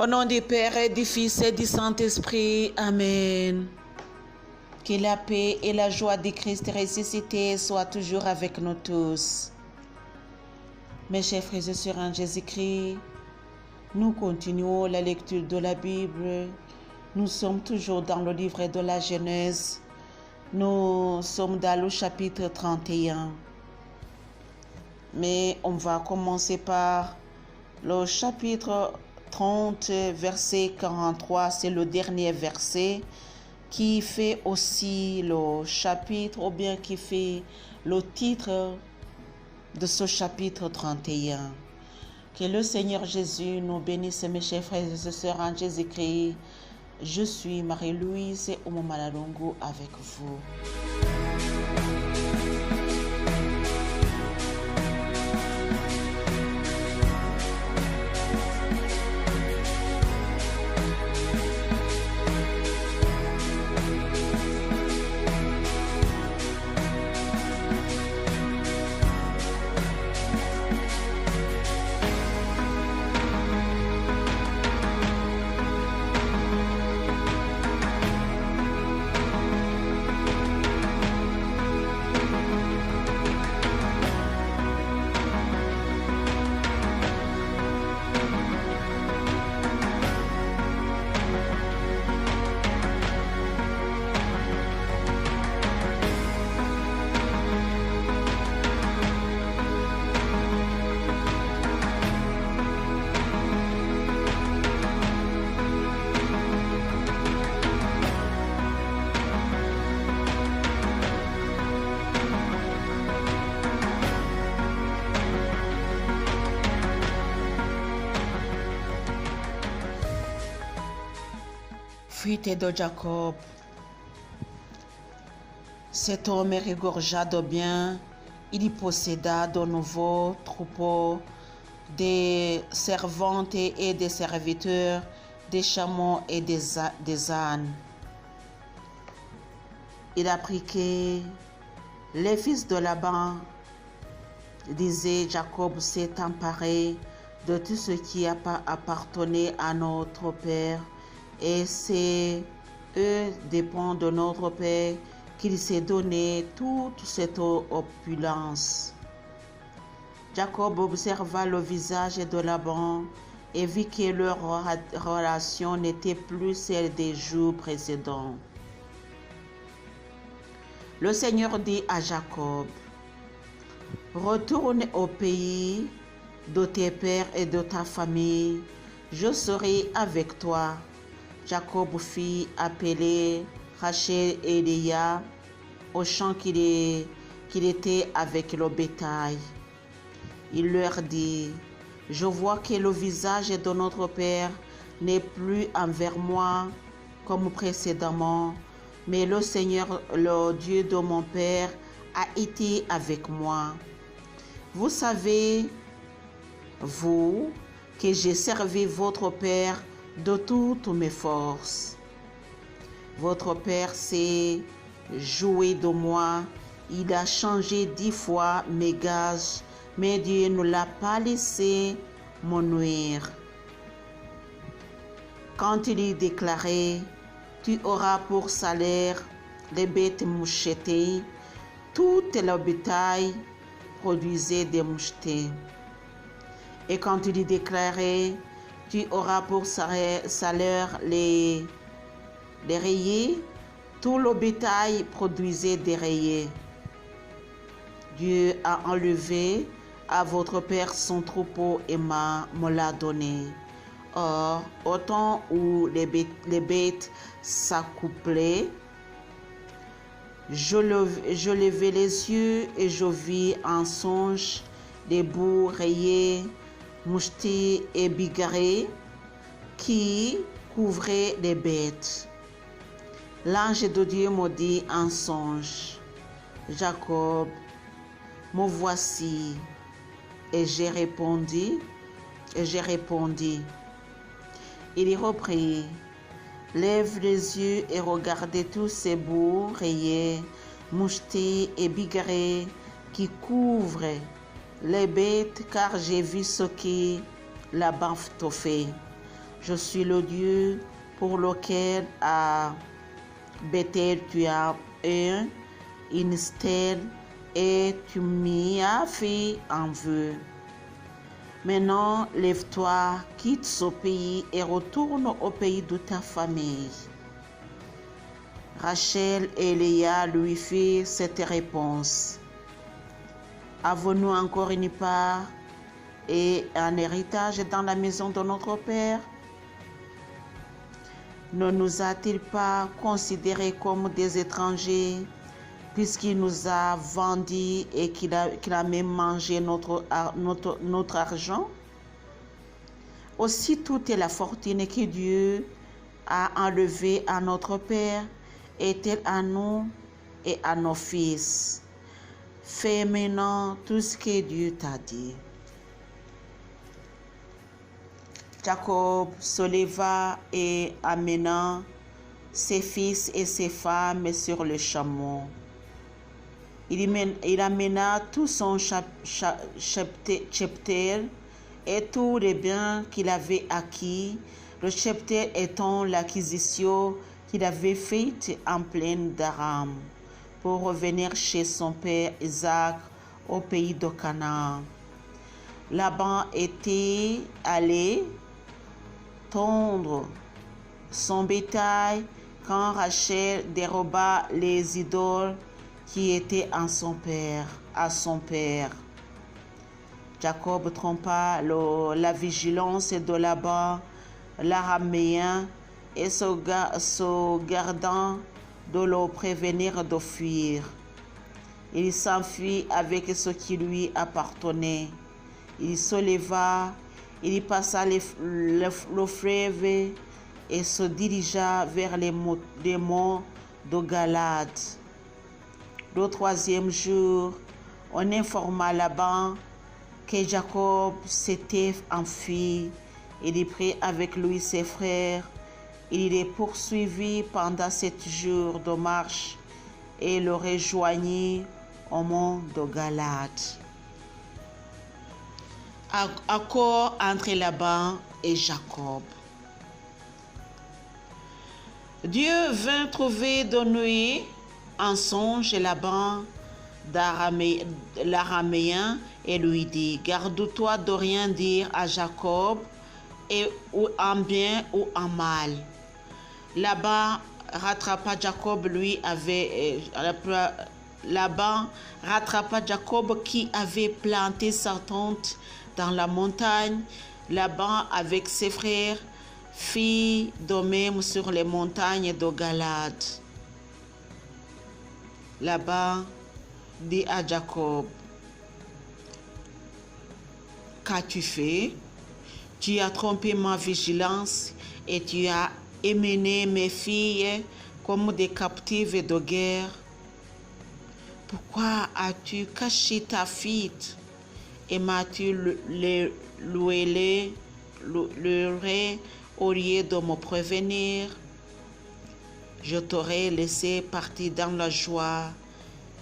Au nom du Père et du Fils et du Saint-Esprit. Amen. Que la paix et la joie du Christ ressuscité soient toujours avec nous tous. Mes chers frères et sœurs en Jésus-Christ, nous continuons la lecture de la Bible. Nous sommes toujours dans le livre de la Genèse. Nous sommes dans le chapitre 31. Mais on va commencer par le chapitre 30, verset 43. C'est le dernier verset qui fait aussi le chapitre, ou bien qui fait le titre de ce chapitre 31. Que le Seigneur Jésus nous bénisse, mes chers frères et sœurs en Jésus-Christ. Je suis Marie-Louise Omomalalongo avec vous. Fuite de Jacob. Cet homme regorgea de biens. Il y posséda de nouveaux troupeaux, des servantes et des serviteurs, des chameaux et des ânes. Il apprit que les fils de Laban, disait Jacob, s'est emparé de tout ce qui appartenait à notre père. Et c'est eux, dépend de notre Père, qu'il s'est donné toute cette opulence. Jacob observa le visage de Laban et vit que leur relation n'était plus celle des jours précédents. Le Seigneur dit à Jacob, « Retourne au pays de tes pères et de ta famille, je serai avec toi. » Jacob fit appeler Rachel et Léa au champ qu'il était avec le bétail. Il leur dit, « Je vois que le visage de notre Père n'est plus envers moi comme précédemment, mais le Seigneur, le Dieu de mon Père, a été avec moi. Vous savez, vous, que j'ai servi votre Père de toutes mes forces. Votre Père s'est joué de moi, il a changé 10 fois mes gages, mais Dieu ne l'a pas laissé me nuire. Quand il y déclarait, tu auras pour salaire les bêtes mouchetées, toute la bétail produisait des mouchetés. Et quand il y déclarait, tu auras pour salaire les rayés, tout le bétail produisait des rayés. Dieu a enlevé à votre Père son troupeau et me l'a donné. Or, au temps où les bêtes s'accouplaient, je levai les yeux et je vis en songe des bouts rayés, mouchetés et bigarrés qui couvraient les bêtes. L'ange de Dieu me dit en songe, Jacob, me voici. Et j'ai répondu. Il reprit, lève les yeux et regardez tous ces bouts rayés, mouchetés et bigarrés qui couvrent les bêtes, car j'ai vu ce qui Laban te fait. Je suis le Dieu pour lequel à Bethel tu as une stèle et tu m'y as fait un vœu. Maintenant, lève-toi, quitte ce pays et retourne au pays de ta famille. Rachel et Léa lui firent cette réponse. Avons-nous encore une part et un héritage dans la maison de notre Père? Ne nous a-t-il pas considérés comme des étrangers, puisqu'il nous a vendus et qu'il a même mangé notre argent? Aussi toute la fortune que Dieu a enlevée à notre Père est-elle à nous et à nos fils. Fais maintenant tout ce que Dieu t'a dit. Jacob se leva et amena ses fils et ses femmes sur le chameau. Il amena tout son cheptel et tous les biens qu'il avait acquis, le cheptel étant l'acquisition qu'il avait faite en plaine d'Aram, pour revenir chez son père Isaac au pays de Canaan. Laban était allé tondre son bétail quand Rachel déroba les idoles qui étaient à son père. Jacob trompa la vigilance de Laban, l'araméen, et se gardant de le prévenir de fuir. Il s'enfuit avec ce qui lui appartenait. Il se leva, il passa le fleuve et se dirigea vers les monts de Galade. Le troisième jour, on informa Laban que Jacob s'était enfui. Il prit avec lui ses frères. Il les poursuivit pendant 7 jours de marche et le rejoignit au mont de Galade. Accord entre Laban et Jacob. Dieu vint trouver de nuit en songe Laban l'araméen et lui dit: garde-toi de rien dire à Jacob, ou en bien ou en mal. Laban rattrapa Jacob qui avait planté sa tente dans la montagne. Laban avec ses frères fit de même sur les montagnes de Galade. Laban dit à Jacob: qu'as-tu fait? Tu as trompé ma vigilance et tu as emmené mes filles comme des captives de guerre. Pourquoi as-tu caché ta fille et m'as-tu loué au lieu de me prévenir? Je t'aurais laissé partir dans la joie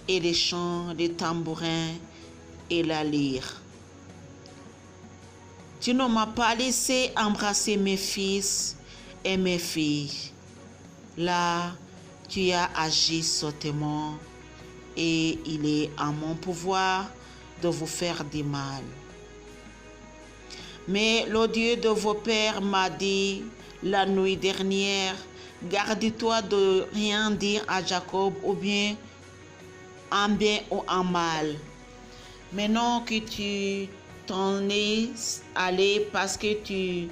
et les chants, les tambourins et la lyre. Tu ne m'as pas laissé embrasser mes fils et mes filles. Là, tu as agi sottement et il est en mon pouvoir de vous faire du mal. Mais le Dieu de vos pères m'a dit la nuit dernière: garde-toi de rien dire à Jacob, ou bien ou en mal. Maintenant que tu t'en es allé parce que tu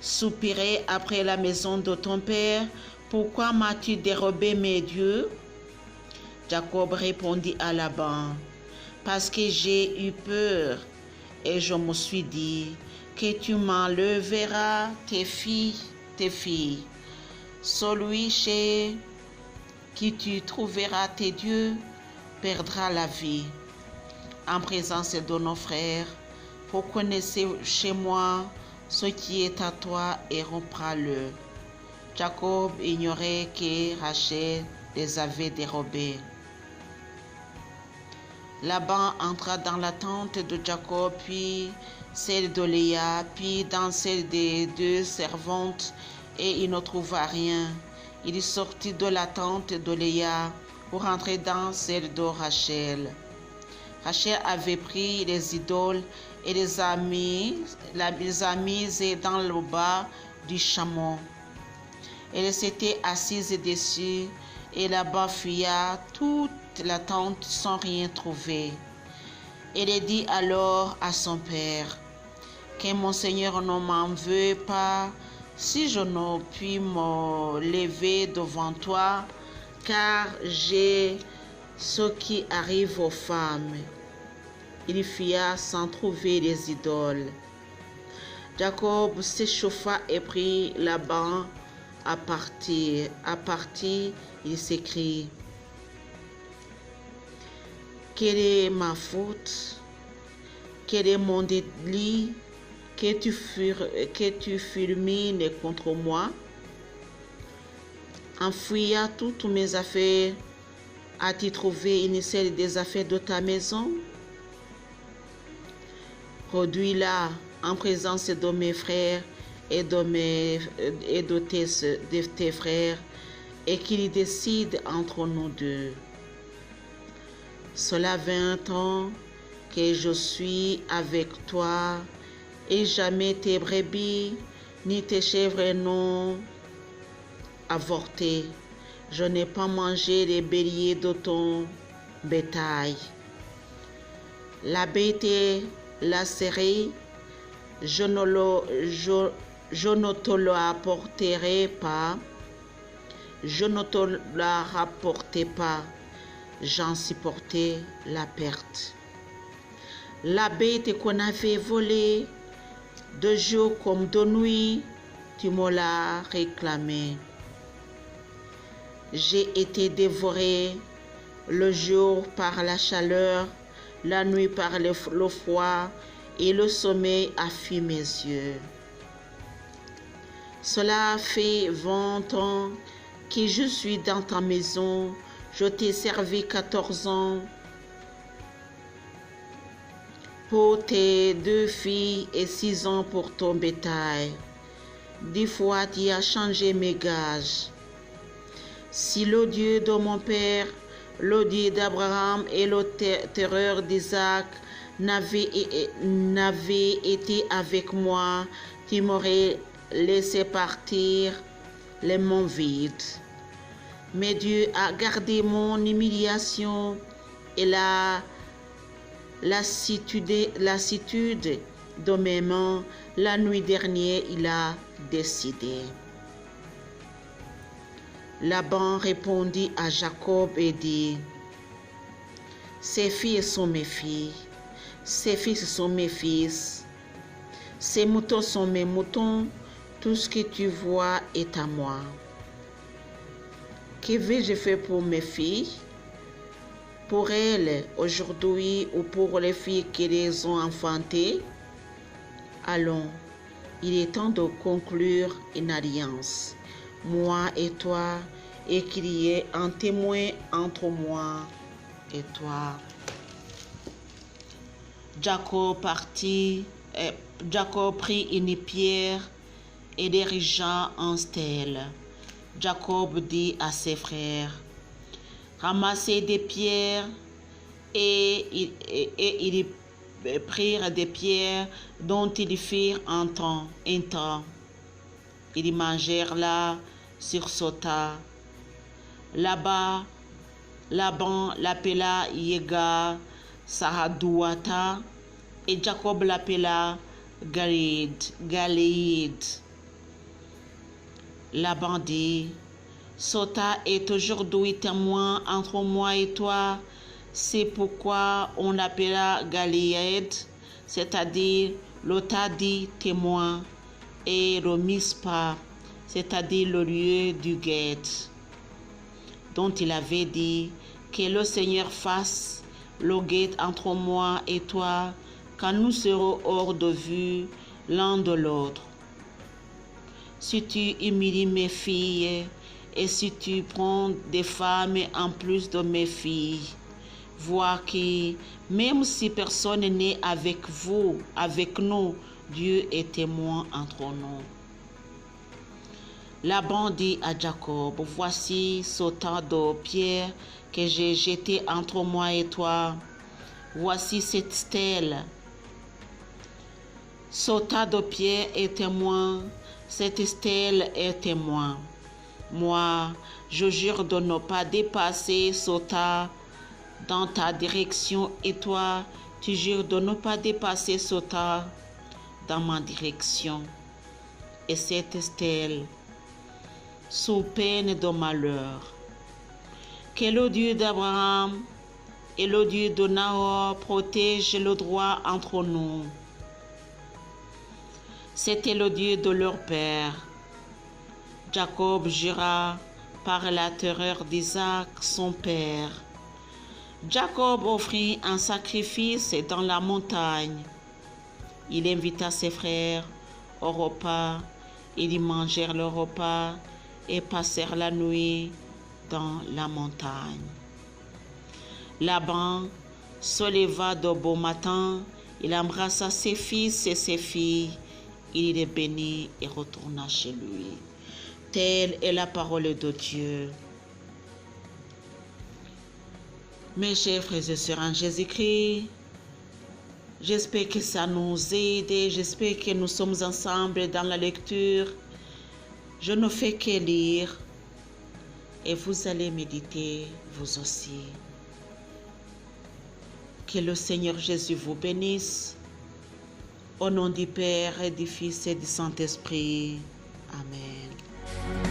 soupirais après la maison de ton père, pourquoi m'as-tu dérobé mes dieux? Jacob répondit à Laban: parce que j'ai eu peur et je me suis dit que tu m'enlèveras tes filles. Celui chez qui tu trouveras tes dieux perdra la vie. En présence de nos frères, reconnaissez chez moi ce qui est à toi et reprends-le. Jacob ignorait que Rachel les avait dérobés. Laban entra dans la tente de Jacob, puis celle de Léa, puis dans celle des deux servantes, et il ne trouva rien. Il sortit de la tente de Léa pour entrer dans celle de Rachel. Rachel avait pris les idoles et les a mises dans le bas du chameau. Elle s'était assise dessus et Laban fuya toute la tente sans rien trouver. Elle dit alors à son père: que mon Seigneur ne m'en veuille pas si je ne puis me lever devant toi, car j'ai ce qui arrive aux femmes. Il fuya sans trouver les idoles. Jacob s'échauffa et prit Laban à partir. Il s'écrie: quelle est ma faute? Quel est mon délit que tu fulmines contre moi? En fouillant toutes mes affaires, as-tu trouvé une seule des affaires de ta maison? Produis-la en présence de mes frères et de tes frères, et qu'ils décident entre nous deux. Cela 20 ans que je suis avec toi, et jamais tes brebis ni tes chèvres n'ont avorté. Je n'ai pas mangé les béliers de ton bétail. La bête est lacérée, je ne te la rapporterai pas. Je ne te la rapportai pas. J'en supportais la perte. La bête qu'on avait volée, de jour comme de nuit, tu me l'as réclamée. J'ai été dévoré le jour par la chaleur, la nuit par le froid, et le sommeil a fui mes yeux. Cela fait 20 ans que je suis dans ta maison. Je t'ai servi 14 ans pour tes 2 filles et 6 ans pour ton bétail. 10 fois tu as changé mes gages. Si le Dieu de mon père, le Dieu d'Abraham et le terreur d'Isaac n'avaient été avec moi, tu m'aurais laissé partir les mains vides. Mais Dieu a gardé mon humiliation et la lassitude de mes mains. La nuit dernière, il a décidé. Laban répondit à Jacob et dit: ces filles sont mes filles, ces fils sont mes fils, ces moutons sont mes moutons, tout ce que tu vois est à moi. Que vais-je faire pour mes filles? Pour elles aujourd'hui ou pour les filles qui les ont enfantées? Allons, il est temps de conclure une alliance, moi et toi, et qu'il y ait un témoin entre moi et toi. Jacob prit une pierre et l'érigea en stèle. Jacob dit à ses frères: ramassez des pierres, et ils prirent des pierres dont ils firent un temps. Ils mangèrent là sur ce tas. Là-bas, Laban l'appela Yega Sahadouata, et Jacob l'appela Galéid. Laban dit: Sota est aujourd'hui témoin entre moi et toi, c'est pourquoi on l'appela Galéid, c'est-à-dire le tas dit témoin, et le Mispa, c'est-à-dire le lieu du guet, dont il avait dit: que le Seigneur fasse le guet entre moi et toi, quand nous serons hors de vue l'un de l'autre. Si tu humilies mes filles, et si tu prends des femmes en plus de mes filles, Vois que même si personne n'est avec vous, avec nous, Dieu est témoin entre nous. Laban dit à Jacob, voici ce tas de pierres que j'ai jeté entre moi et toi. Voici cette stèle. Ce tas de pierres est témoin, cette stèle est témoin. Moi, je jure de ne pas dépasser ce tas dans ta direction et toi, tu jures de ne pas dépasser ce tas dans ma direction. Et cette stèle, sous peine de malheur, que le Dieu d'Abraham et le Dieu de Nahor protège le droit entre nous. C'était le Dieu de leur père. Jacob jura par la terreur d'Isaac, son père. Jacob offrit un sacrifice dans la montagne. Il invita ses frères au repas. Ils mangèrent le repas et passèrent la nuit dans la montagne. Laban se leva de beau matin. Il embrassa ses fils et ses filles. Il les bénit et retourna chez lui. Telle est la parole de Dieu. Mes chers frères et sœurs en Jésus-Christ, j'espère que ça nous aide, j'espère que nous sommes ensemble dans la lecture. Je ne fais que lire et vous allez méditer vous aussi. Que le Seigneur Jésus vous bénisse. Au nom du Père et du Fils et du Saint-Esprit. Amen.